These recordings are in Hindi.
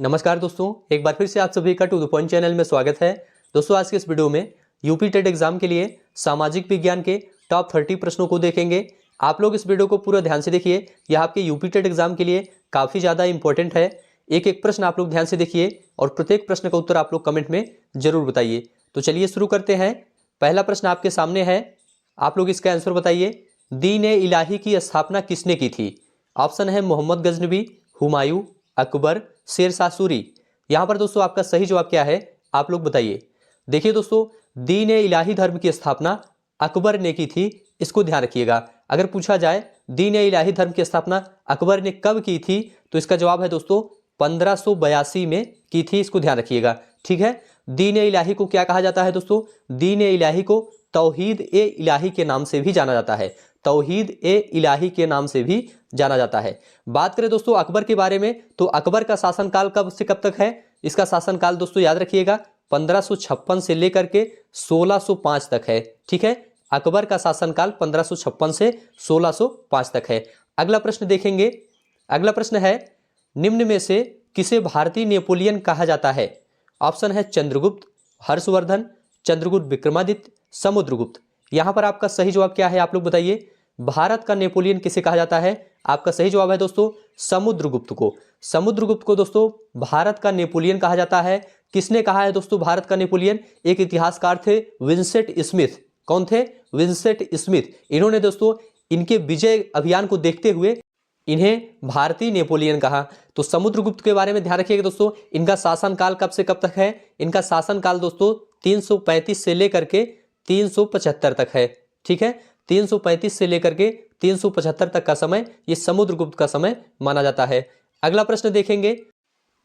नमस्कार दोस्तों, एक बार फिर से आप सभी का टू द पॉइंट चैनल में स्वागत है। दोस्तों, आज के इस वीडियो में यूपी टेट एग्जाम के लिए सामाजिक विज्ञान के टॉप 30 प्रश्नों को देखेंगे। आप लोग इस वीडियो को पूरा ध्यान से देखिए, यह आपके यूपी टेट एग्जाम के लिए काफ़ी ज़्यादा इंपॉर्टेंट है। एक एक प्रश्न आप लोग ध्यान से देखिए और प्रत्येक प्रश्न का उत्तर आप लोग कमेंट में जरूर बताइए। तो चलिए शुरू करते हैं। पहला प्रश्न आपके सामने है, आप लोग इसका आंसर बताइए। दीन-ए इलाही की स्थापना किसने की थी? ऑप्शन है मोहम्मद गजनबी, हुमायूं, अकबर, शेरशाह सूरी। यहां पर दोस्तों आपका सही जवाब क्या है, आप लोग बताइए। देखिए दोस्तों, दीन-ए इलाही धर्म की स्थापना अकबर ने की थी, इसको ध्यान रखिएगा। अगर पूछा जाए दीन-ए इलाही धर्म की स्थापना अकबर ने कब की थी, तो इसका जवाब है दोस्तों 1582 में की थी, इसको ध्यान रखिएगा। ठीक है, दीन-ए इलाही को क्या कहा जाता है दोस्तों? दीन-ए इलाही को तौहीद-ए-इलाही के नाम से भी जाना जाता है। तौहीद-ए-इलाही के नाम से भी जाना जाता है। बात करें दोस्तों अकबर के बारे में, तो अकबर का शासनकाल कब से कब तक है? इसका शासनकाल दोस्तों याद रखिएगा 1556 से लेकर के 1605 तक है। ठीक है, अकबर का शासनकाल 1556 से 1605 तक है। अगला प्रश्न देखेंगे। अगला प्रश्न है, निम्न में से किसे भारतीय नेपोलियन कहा जाता है? ऑप्शन है चंद्रगुप्त, हर्षवर्धन, चंद्रगुप्त विक्रमादित्य, समुद्रगुप्त। यहां पर आपका सही जवाब क्या है, आप लोग बताइए। भारत का नेपोलियन किसे कहा जाता है? आपका सही जवाब है दोस्तों समुद्रगुप्त को। समुद्रगुप्त को दोस्तों भारत का नेपोलियन कहा जाता है। किसने कहा है दोस्तों भारत का नेपोलियन? एक इतिहासकार थे विंसेंट स्मिथ। कौन थे? Vincent Smith. इन्होंने दोस्तों इनके विजय अभियान को देखते हुए इन्हें भारतीय नेपोलियन कहा। तो समुद्रगुप्त के बारे में ध्यान रखिएगा दोस्तों, इनका शासनकाल कब से कब तक है? इनका शासनकाल दोस्तों 335 से लेकर के 375 तक है। ठीक है, 335 से लेकर के 375 तक का समय ये समुद्रगुप्त का समय माना जाता है। अगला प्रश्न देखेंगे,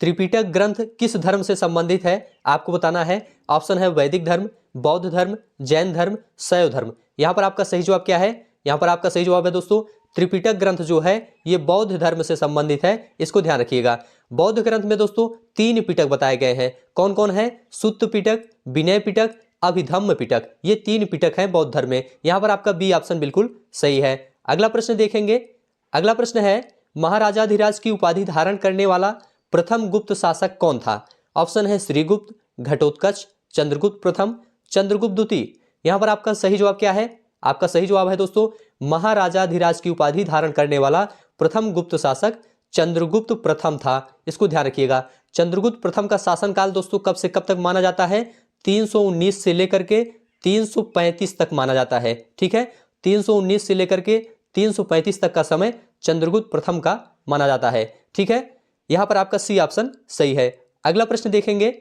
त्रिपिटक ग्रंथ किस धर्म से संबंधित है? आपको बताना है। ऑप्शन है वैदिक धर्म, बौद्ध धर्म, जैन धर्म, शैव धर्म। यहां पर आपका सही जवाब क्या है? यहां पर आपका सही जवाब है दोस्तों त्रिपिटक ग्रंथ जो है ये बौद्ध धर्म से संबंधित है, इसको ध्यान रखिएगा। बौद्ध ग्रंथ में दोस्तों 3 पिटक बताए गए हैं। कौन कौन है? सुत्त पिटक, विनय पिटक, अभिधम्म पिटक। ये 3 पिटक हैं बौद्ध धर्म में। यहां पर आपका बी ऑप्शन बिल्कुल सही है। अगला प्रश्न देखेंगे। अगला प्रश्न है, महाराजाधिराज की उपाधि धारण करने वाला प्रथम गुप्त शासक कौन था? ऑप्शन है श्रीगुप्त, घटोत्कच, चंद्रगुप्त प्रथम, चंद्रगुप्त द्वितीय। यहां पर आपका सही जवाब क्या है? आपका सही जवाब है दोस्तों महाराजाधिराज की उपाधि धारण करने वाला प्रथम गुप्त शासक चंद्रगुप्त प्रथम था। इसको ध्यान रखिएगा। चंद्रगुप्त प्रथम का शासनकाल दोस्तों कब से कब तक माना जाता है? 319 से लेकर के 335 तक माना जाता है। ठीक है, 319 से लेकर के 335 तक का समय चंद्रगुप्त प्रथम का माना जाता है। ठीक है, यहां पर आपका सी ऑप्शन सही है। अगला प्रश्न देखेंगे,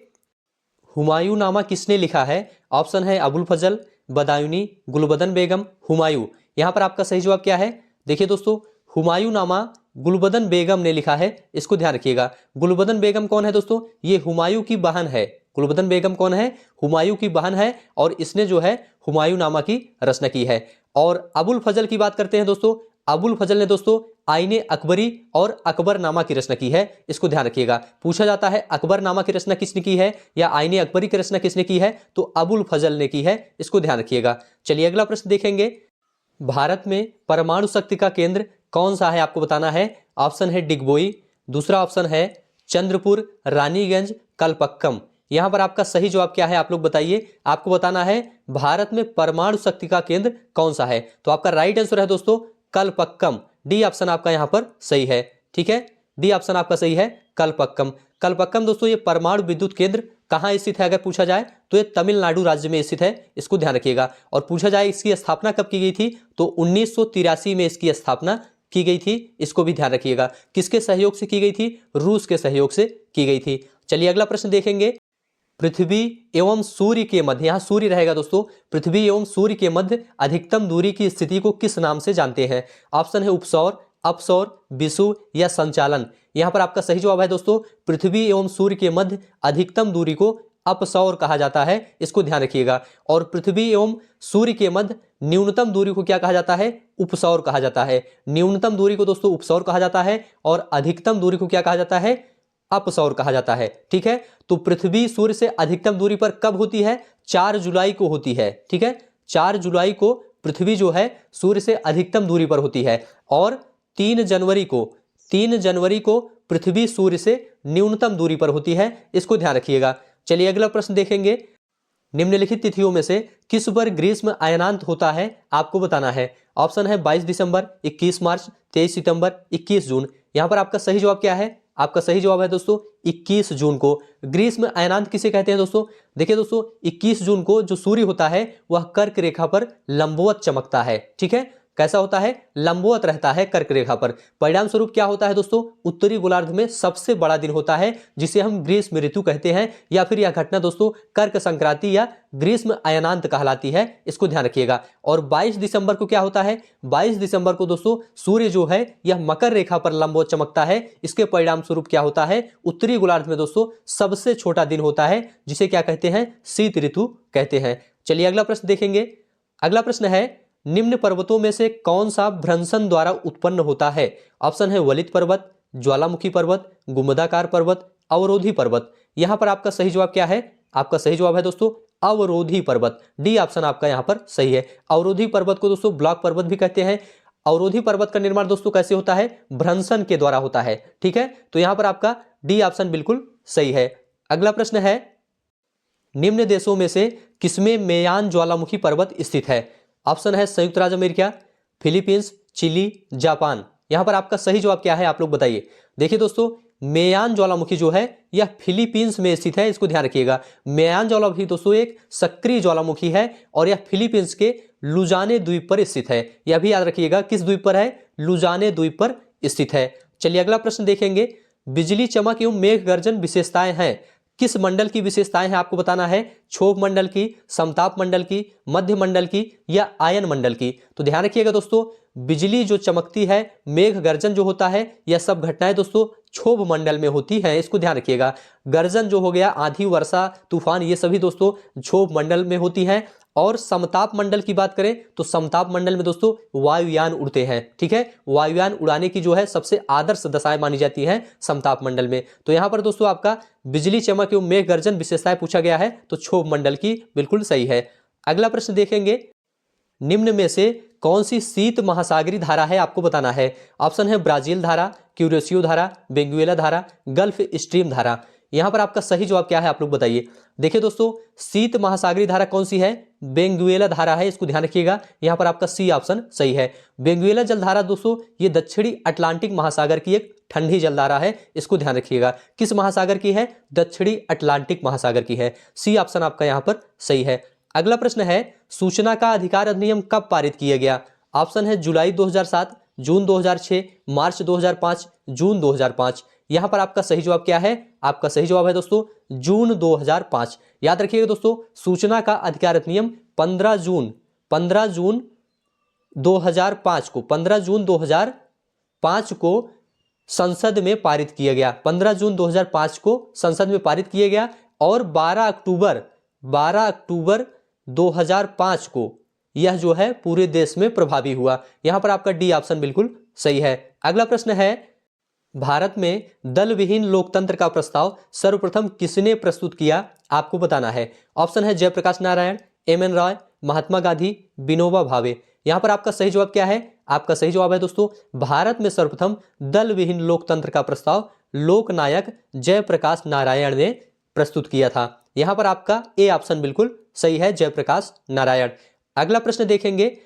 हुमायूं नामा किसने लिखा है? ऑप्शन है अबुल फजल, बदायूनी, गुलबदन बेगम, हुमायूं। यहां पर आपका सही जवाब क्या है? देखिए दोस्तों, हुमायूं नामा गुलबदन बेगम ने लिखा है, इसको ध्यान रखिएगा। गुलबदन बेगम कौन है दोस्तों? ये हुमायूं की बहन है। गुलबदन बेगम कौन है? हुमायूं की बहन है और इसने जो है हुमायूं नामा की रचना की है। और अबुल फजल की बात करते हैं दोस्तों, अबुल फजल ने दोस्तों आईने अकबरी और अकबरनामा की रचना की है, इसको ध्यान रखिएगा। पूछा जाता है अकबरनामा की रचना किसने की है या आईने अकबरी की रचना किसने की है, तो अबुल फजल ने की है, इसको ध्यान रखिएगा। चलिए अगला प्रश्न देखेंगे, भारत में परमाणु शक्ति का केंद्र कौन सा है? आपको बताना है। ऑप्शन है डिगबोई, दूसरा ऑप्शन है चंद्रपुर, रानीगंज, कलपक्कम। यहां पर आपका सही जवाब क्या है, आप लोग बताइए। आपको बताना है भारत में परमाणु शक्ति का केंद्र कौन सा है, तो आपका राइट आंसर है दोस्तों कलपक्कम। डी ऑप्शन आपका यहां पर सही है। ठीक है, डी ऑप्शन आपका सही है, कलपक्कम। कलपक्कम दोस्तों ये परमाणु विद्युत केंद्र कहां स्थित है? अगर पूछा जाए तो ये तमिलनाडु राज्य में स्थित है, इसको ध्यान रखिएगा। और पूछा जाए इसकी स्थापना कब की गई थी, तो 1983 में इसकी स्थापना की गई थी, इसको भी ध्यान रखिएगा। किसके सहयोग से की गई थी? रूस के सहयोग से की गई थी। चलिए अगला प्रश्न देखेंगे, पृथ्वी एवं सूर्य के मध्य, यहां सूर्य रहेगा दोस्तों, पृथ्वी एवं सूर्य के मध्य अधिकतम दूरी की स्थिति को किस नाम से जानते हैं? ऑप्शन है उपसौर, अपसौर, विषुव या संचालन। यहां पर आपका सही जवाब है दोस्तों पृथ्वी एवं सूर्य के मध्य अधिकतम दूरी को अपसौर कहा जाता है, इसको ध्यान रखिएगा। और पृथ्वी एवं सूर्य के मध्य न्यूनतम दूरी को क्या कहा जाता है? उपसौर कहा जाता है। न्यूनतम दूरी को दोस्तों उपसौर कहा जाता है और अधिकतम दूरी को क्या कहा जाता है? अपसौर कहा जाता है। ठीक है, तो पृथ्वी सूर्य से अधिकतम दूरी पर कब होती है? 4 जुलाई को होती है। ठीक है, 4 जुलाई को पृथ्वी जो है सूर्य से अधिकतम दूरी पर होती है और 3 जनवरी को पृथ्वी सूर्य से न्यूनतम दूरी पर होती है, इसको ध्यान रखिएगा। चलिए अगला प्रश्न देखेंगे। निम्नलिखित तिथियों में से किस पर ग्रीष्म अयनांत होता है, आपको बताना है। ऑप्शन है 22 दिसंबर, 21 मार्च, 23 सितंबर, 21 जून। यहां पर आपका सही जवाब क्या है? आपका सही जवाब है दोस्तों 21 जून को। ग्रीष्म अयनांत किसे कहते हैं दोस्तों? देखिए दोस्तों 21 जून को जो सूर्य होता है वह कर्क रेखा पर लंबवत चमकता है। ठीक है, कैसा होता है? लंबवत रहता है कर्क रेखा पर। परिणाम स्वरूप क्या होता है दोस्तों? उत्तरी गोलार्ध में सबसे बड़ा दिन होता है, जिसे हम ग्रीष्म ऋतु कहते हैं, या फिर यह घटना दोस्तों कर्क संक्रांति या ग्रीष्म अयनांत कहलाती है, इसको ध्यान रखिएगा। और 22 दिसंबर को क्या होता है? 22 दिसंबर को दोस्तों सूर्य जो है यह मकर रेखा पर लंबवत चमकता है। इसके परिणाम स्वरूप क्या होता है? उत्तरी गोलार्ध में दोस्तों सबसे छोटा दिन होता है, जिसे क्या कहते हैं? शीत ऋतु कहते हैं। चलिए अगला प्रश्न देखेंगे। अगला प्रश्न है, निम्न पर्वतों में से कौन सा भ्रंशन द्वारा उत्पन्न होता है? ऑप्शन है वलित पर्वत, ज्वालामुखी पर्वत, गुम्बदाकार पर्वत, अवरोधी पर्वत। यहां पर आपका सही जवाब क्या है? आपका सही जवाब है दोस्तों अवरोधी पर्वत। डी ऑप्शन आपका यहां पर सही है। अवरोधी पर्वत को दोस्तों ब्लॉक पर्वत भी कहते हैं। अवरोधी पर्वत का निर्माण दोस्तों कैसे होता है? भ्रंशन के द्वारा होता है। ठीक है, तो यहां पर आपका डी ऑप्शन बिल्कुल सही है। अगला प्रश्न है, निम्न देशों में से किसमें मेयान ज्वालामुखी पर्वत स्थित है? ऑप्शन है संयुक्त राज्य अमेरिका, फिलीपींस, चिली, जापान। यहां पर आपका सही जवाब क्या है, आप लोग बताइए। देखिए दोस्तों मेयान ज्वालामुखी जो है यह फिलीपींस में स्थित है, इसको ध्यान रखिएगा। मेयान ज्वालामुखी दोस्तों एक सक्रिय ज्वालामुखी है और यह फिलीपींस के लुजाने द्वीप पर स्थित है। यह भी याद रखिएगा, किस द्वीप पर है? लुजाने द्वीप पर स्थित है। चलिए अगला प्रश्न देखेंगे। बिजली चमक एवं मेघ गर्जन विशेषताएं हैं, किस मंडल की विशेषताएं हैं आपको बताना है। क्षोभ मंडल की, समताप मंडल की, मध्य मंडल की या आयन मंडल की। तो ध्यान रखिएगा दोस्तों बिजली जो चमकती है, मेघ गर्जन जो होता है, यह सब घटनाएं दोस्तों क्षोभ मंडल में होती है, इसको ध्यान रखिएगा। गर्जन जो हो गया, आंधी, वर्षा, तूफान, ये सभी दोस्तों क्षोभ मंडल में होती हैं। और समताप मंडल की बात करें तो समताप मंडल में दोस्तों वायुयान उड़ते हैं। ठीक है, वायुयान उड़ाने की जो है सबसे आदर्श दशाएं मानी जाती हैं समताप मंडल में। तो यहां पर दोस्तों आपका बिजली चमक एवं मेघ गर्जन विशेषताएं पूछा गया है, तो क्षोभ मंडल की बिल्कुल सही है। अगला प्रश्न देखेंगे। निम्न में से कौन सी शीत महासागरीय धारा है, आपको बताना है। ऑप्शन है ब्राजील धारा, क्यूरेसियो धारा, बेंगुएला धारा, गल्फ स्ट्रीम धारा। यहां पर आपका सही जवाब क्या है, आप लोग बताइए। देखिए दोस्तों शीत महासागरीय धारा कौन सी है? बेंगुएला धारा है, इसको ध्यान रखिएगा। यहां पर आपका सी ऑप्शन सही है। बेंगुएला जलधारा दोस्तों ये दक्षिणी अटलांटिक महासागर की एक ठंडी जलधारा है, इसको ध्यान रखिएगा। किस महासागर की है? दक्षिणी अटलांटिक महासागर की है। सी ऑप्शन आपका यहां पर सही है। अगला प्रश्न है, सूचना का अधिकार अधिनियम कब पारित किया गया? ऑप्शन है जुलाई 2007, जून 2006, मार्च 2005, जून 2005। यहां पर आपका सही जवाब क्या है? आपका सही जवाब है दोस्तों जून 2005। याद रखिएगा दोस्तों सूचना का अधिकार अधिनियम 15 जून 2005 को 15 जून 2005 को संसद में पारित किया गया। 15 जून 2005 को संसद में पारित किया गया और 12 अक्टूबर 2005 को यह जो है पूरे देश में प्रभावी हुआ। यहां पर आपका डी ऑप्शन बिल्कुल सही है। अगला प्रश्न है, भारत में दल विहीन लोकतंत्र का प्रस्ताव सर्वप्रथम किसने प्रस्तुत किया? आपको बताना है। ऑप्शन है जयप्रकाश नारायण, एम.एन. रॉय, महात्मा गांधी, विनोबा भावे। यहां पर आपका सही जवाब क्या है? आपका सही जवाब है दोस्तों भारत में सर्वप्रथम दल विहीन लोकतंत्र का प्रस्ताव लोकनायक जयप्रकाश नारायण ने प्रस्तुत किया था। यहां पर आपका ए ऑप्शन बिल्कुल सही है, जयप्रकाश नारायण। अगला प्रश्न देखेंगे,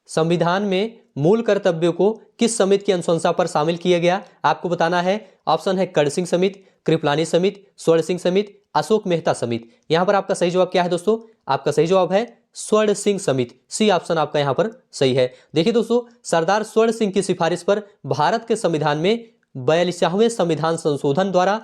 संविधान में मूल कर्तव्यों को किस समिति की अनुशंसा पर शामिल किया गया? आपको बताना है। ऑप्शन है कड़सिंह समिति, कृपलानी समिति, स्वर्ण सिंह समिति, अशोक मेहता समिति। यहां पर आपका सही जवाब क्या है दोस्तों? आपका सही जवाब है स्वर्ण सिंह समिति। सी ऑप्शन आपका यहां पर सही है। देखिए दोस्तों सरदार स्वर्ण सिंह की सिफारिश पर भारत के संविधान में 42वें संविधान संशोधन द्वारा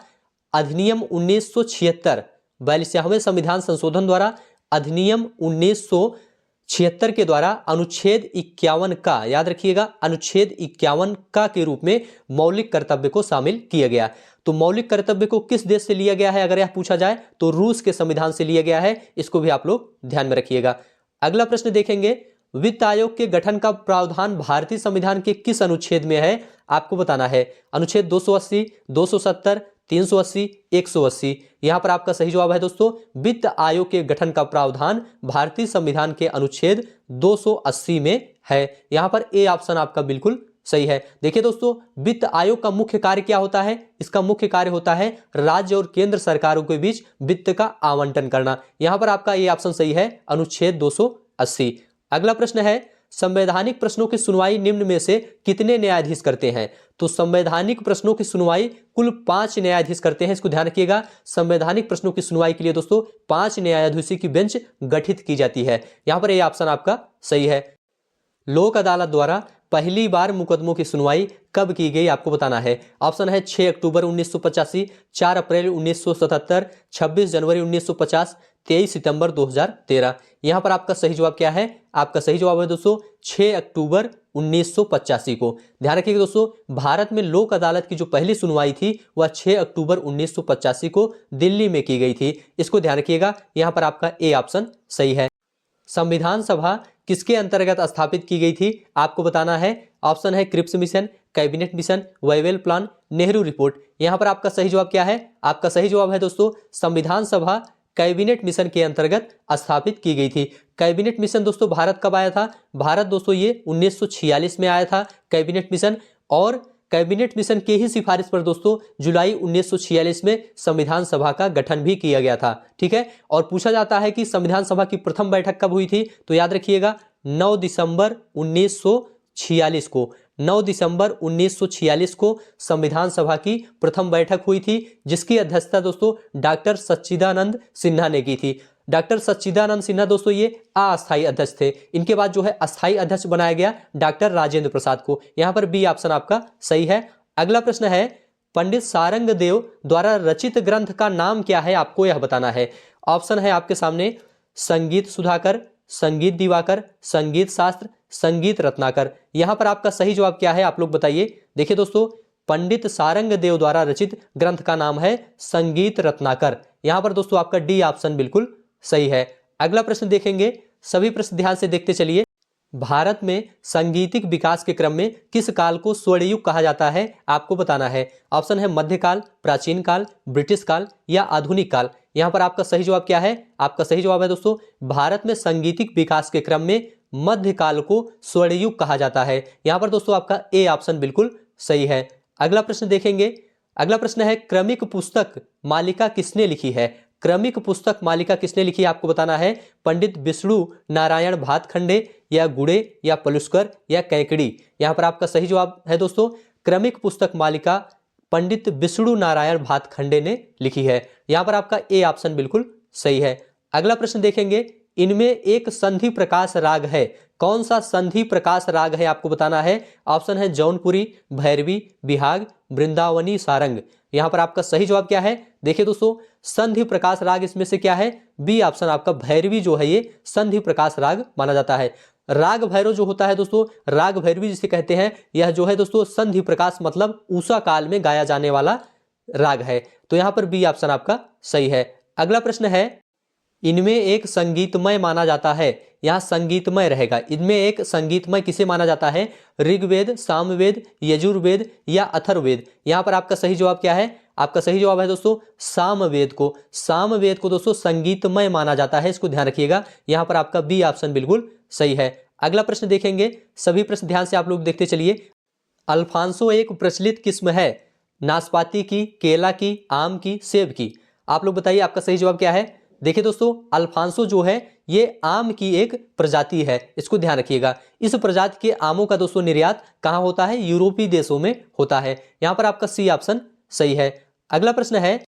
अधिनियम 1976 42वें संविधान संशोधन द्वारा अधिनियम 1976 के द्वारा अनुच्छेद 51 का, याद रखिएगा, अनुच्छेद 51 का के रूप में मौलिक कर्तव्य को शामिल किया गया। तो मौलिक कर्तव्य को किस देश से लिया गया है अगर यह पूछा जाए तो रूस के संविधान से लिया गया है। इसको भी आप लोग ध्यान में रखिएगा। अगला प्रश्न देखेंगे, वित्त आयोग के गठन का प्रावधान भारतीय संविधान के किस अनुच्छेद में है? आपको बताना है। अनुच्छेद 280, 270, 380, 180। यहां पर आपका सही जवाब है दोस्तों वित्त आयोग के गठन का प्रावधान भारतीय संविधान के अनुच्छेद 280 में है। यहां पर ए ऑप्शन आपका बिल्कुल सही है। देखिए दोस्तों, वित्त आयोग का मुख्य कार्य क्या होता है? इसका मुख्य कार्य होता है राज्य और केंद्र सरकारों के बीच वित्त का आवंटन करना। यहां पर आपका ये ऑप्शन सही है, अनुच्छेद 280। अगला प्रश्न है, संवैधानिक प्रश्नों की सुनवाई निम्न में से कितने न्यायाधीश करते हैं? तो संवैधानिक प्रश्नों की सुनवाई कुल 5 न्यायाधीश करते हैं। इसको ध्यान रखिएगा, संवैधानिक प्रश्नों की सुनवाई के लिए दोस्तों 5 न्यायाधीशों की बेंच गठित की जाती है। यहां पर यह ऑप्शन आपका सही है। लोक अदालत द्वारा पहली बार मुकदमों की सुनवाई कब की गई, आपको बताना है। ऑप्शन है 6 अक्टूबर 1985, 4 अप्रैल 1977, 26 जनवरी 1950, 23 सितंबर 2013। यहां पर आपका सही जवाब क्या है? आपका सही जवाब है दोस्तों 6 अक्टूबर 1985 को। ध्यान रखिएगा दोस्तों, भारत में लोक अदालत की जो पहली सुनवाई थी वह 6 अक्टूबर 1985 को दिल्ली में की गई थी। इसको ध्यान रखिएगा, यहां पर आपका ए ऑप्शन सही है। संविधान सभा किसके अंतर्गत स्थापित की गई थी, आपको बताना है। ऑप्शन है Cripps mission, cabinet mission, Wavell plan, Nehru report. यहां पर आपका सही जवाब क्या है? आपका सही जवाब है दोस्तों संविधान सभा कैबिनेट मिशन के अंतर्गत स्थापित की गई थी। कैबिनेट मिशन दोस्तों भारत कब आया था? भारत दोस्तों ये 1946 में आया था कैबिनेट मिशन, और कैबिनेट मिशन के ही सिफारिश पर दोस्तों जुलाई 1946 में संविधान सभा का गठन भी किया गया था। ठीक है, और पूछा जाता है कि संविधान सभा की प्रथम बैठक कब हुई थी? तो याद रखिएगा 9 दिसंबर 1946 को। 9 दिसंबर 1946 को संविधान सभा की प्रथम बैठक हुई थी, जिसकी अध्यक्षता दोस्तों डॉक्टर सच्चिदानंद सिन्हा ने की थी। डॉक्टर सच्चिदानंद सिन्हा दोस्तों ये अस्थायी अध्यक्ष थे। इनके बाद जो है अस्थायी अध्यक्ष बनाया गया डॉक्टर राजेंद्र प्रसाद को। यहां पर बी ऑप्शन आपका सही है। अगला प्रश्न है, पंडित सारंग देव द्वारा रचित ग्रंथ का नाम क्या है, आपको यह बताना है। ऑप्शन है आपके सामने संगीत सुधाकर, संगीत दिवाकर, संगीत शास्त्र, संगीत रत्नाकर। यहां पर आपका सही जवाब क्या है, आप लोग बताइए। देखिए दोस्तों, पंडित सारंग देव द्वारा रचित ग्रंथ का नाम है संगीत रत्नाकर। यहां पर दोस्तों आपका डी ऑप्शन बिल्कुल सही है। अगला प्रश्न देखेंगे, सभी प्रश्न ध्यान से देखते चलिए। भारत में सांगीतिक विकास के क्रम में किस काल को स्वर्णयुग कहा जाता है, आपको बताना है। ऑप्शन है मध्यकाल, प्राचीन काल, ब्रिटिश काल या आधुनिक काल। यहां पर आपका सही जवाब क्या है? आपका सही जवाब है दोस्तों भारत में सांगीतिक विकास के क्रम में मध्यकाल को स्वर्णयुग कहा जाता है। यहां पर दोस्तों आपका ए ऑप्शन बिल्कुल सही है। अगला प्रश्न देखेंगे। अगला प्रश्न है, क्रमिक पुस्तक मालिका किसने लिखी है? क्रमिक पुस्तक मालिका किसने लिखी है, आपको बताना है। पंडित विष्णु नारायण भातखंडे या गुड़े या पलुस्कर या कैकड़ी। यहां पर आपका सही जवाब है दोस्तों क्रमिक पुस्तक मालिका पंडित विष्णु नारायण भातखंडे ने लिखी है। यहां पर आपका ए ऑप्शन बिल्कुल सही है। अगला प्रश्न देखेंगे, इनमें एक संधि प्रकाश राग है, कौन सा संधि प्रकाश राग है, आपको बताना है। ऑप्शन है जौनपुरी, भैरवी, बिहाग, वृंदावनी, सारंग। यहां पर आपका सही जवाब क्या है? देखिए दोस्तों, संधि प्रकाश राग इसमें से क्या है? बी ऑप्शन आपका भैरवी जो है ये संधि प्रकाश राग माना जाता है। राग भैरव जो होता है दोस्तों, राग भैरवी जिसे कहते हैं, यह जो है दोस्तों संधि प्रकाश मतलब उषा काल में गाया जाने वाला राग है। तो यहां पर बी ऑप्शन आपका सही है। अगला प्रश्न है, इनमें एक संगीतमय माना जाता है, यहां संगीतमय रहेगा। इनमें एक संगीतमय किसे माना जाता है? ऋग्वेद, सामवेद, यजुर्वेद या अथर्ववेद। यहां पर आपका सही जवाब क्या है? आपका सही जवाब है दोस्तों सामवेद को। सामवेद को दोस्तों संगीतमय माना जाता है, इसको ध्यान रखिएगा। यहां पर आपका बी ऑप्शन बिल्कुल सही है। अगला प्रश्न देखेंगे, सभी प्रश्न ध्यान से आप लोग देखते चलिए। अल्फांसो एक प्रचलित किस्म है नाशपाती की, केला की, आम की, सेब की। आप लोग बताइए आपका सही जवाब क्या है। देखिए दोस्तों, अल्फांसो जो है ये आम की एक प्रजाति है, इसको ध्यान रखिएगा। इस प्रजाति के आमों का दोस्तों निर्यात कहां होता है? यूरोपीय देशों में होता है। यहां पर आपका सी ऑप्शन सही है। अगला प्रश्न है,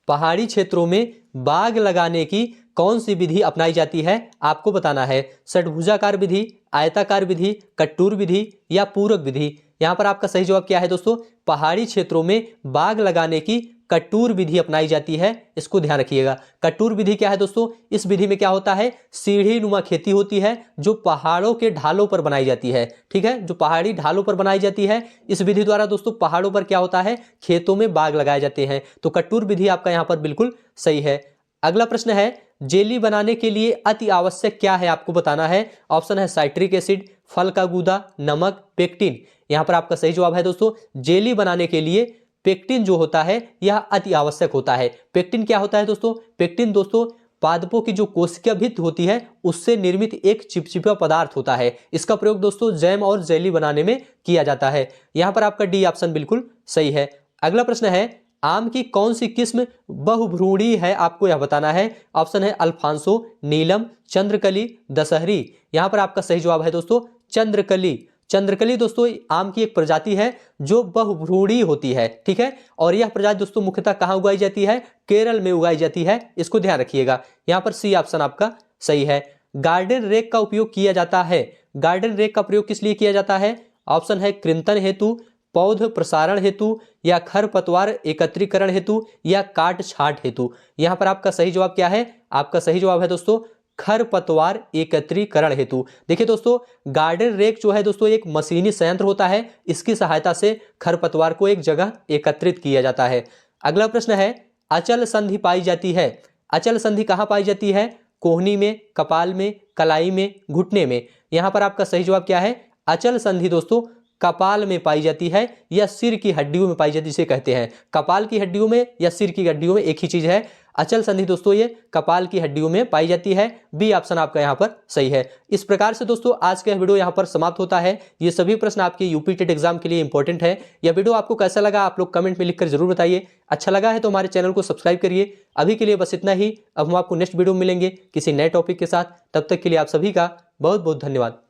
पहाड़ी क्षेत्रों में बाग लगाने की कौन सी विधि अपनाई जाती है, आपको बताना है। षटभुजाकार विधि, आयताकार विधि, कट्टूर विधि या पूरक विधि। यहां पर आपका सही जवाब क्या है दोस्तों? पहाड़ी क्षेत्रों में बाग लगाने की कट्टूर विधि अपनाई जाती है, इसको ध्यान रखिएगा। कट्टूर विधि क्या है दोस्तों? इस विधि में क्या होता है? सीढ़ी नुमा खेती होती है जो पहाड़ों के ढालों पर बनाई जाती है। ठीक है, जो पहाड़ी ढालों पर बनाई जाती है, इस विधि द्वारा दोस्तों पहाड़ों पर क्या होता है? खेतों में बाग लगाए जाते हैं। तो कट्टूर विधि आपका यहां पर बिल्कुल सही है। अगला प्रश्न है, जेली बनाने के लिए अति आवश्यक क्या है, आपको बताना है। ऑप्शन है साइट्रिक एसिड, फल का गूदा, नमक, पेक्टिन। यहां पर आपका सही जवाब है दोस्तों जेली बनाने के लिए पेक्टिन जो होता है यह अति आवश्यक होता है। पेक्टिन क्या होता है दोस्तों? पेक्टिन दोस्तों पादपों की जो कोशिका भित्ति होती है उससे निर्मित एक चिपचिपा पदार्थ होता है। इसका प्रयोग दोस्तों जैम और जेली बनाने में किया जाता है। यहां पर आपका डी ऑप्शन बिल्कुल सही है। अगला प्रश्न है, आम की कौन सी किस्म बहुभ्रूणी है, आपको यह बताना है। ऑप्शन है अल्फांसो, नीलम, चंद्रकली, दशहरी। यहां पर आपका सही जवाब है दोस्तों चंद्रकली। चंद्रकली दोस्तों आम की एक प्रजाति है जो बहुभ्रूणी होती है, ठीक है। और यह प्रजाति दोस्तों मुख्यतः कहां उगाई जाती है, केरल में उगाई जाती है, इसको ध्यान रखिएगा। यहां पर सी ऑप्शन आपका सही है। गार्डन रेक का उपयोग किया जाता है। गार्डन रेक का प्रयोग किस लिए किया जाता है। ऑप्शन है कृंतन हेतु, पौध प्रसारण हेतु, या खरपतवार एकत्रीकरण हेतु, या काट छांट हेतु। यहां पर आपका सही जवाब क्या है, आपका सही जवाब है दोस्तों खरपतवार एकत्रीकरण हेतु। देखिए दोस्तों गार्डन रेक जो है दोस्तों एक मशीनी संयंत्र होता है, इसकी सहायता से खरपतवार को एक जगह एकत्रित किया जाता है। अगला प्रश्न है, अचल संधि पाई जाती है। अचल संधि कहां पाई जाती है, कोहनी में, कपाल में, कलाई में, घुटने में। यहां पर आपका सही जवाब क्या है, अचल संधि दोस्तों कपाल में पाई जाती है या सिर की हड्डियों में पाई जाती है, जिसे कहते हैं कपाल की हड्डियों में या सिर की हड्डियों में एक ही चीज है। अचल संधि दोस्तों ये कपाल की हड्डियों में पाई जाती है। बी ऑप्शन आपका यहाँ पर सही है। इस प्रकार से दोस्तों आज का वीडियो यहाँ पर समाप्त होता है। ये सभी प्रश्न आपके यूपी टेट एग्जाम के लिए इंपॉर्टेंट है। यह वीडियो आपको कैसा लगा आप लोग कमेंट में लिखकर जरूर बताइए। अच्छा लगा है तो हमारे चैनल को सब्सक्राइब करिए। अभी के लिए बस इतना ही। अब हम आपको नेक्स्ट वीडियो में मिलेंगे किसी नए टॉपिक के साथ। तब तक के लिए आप सभी का बहुत बहुत धन्यवाद।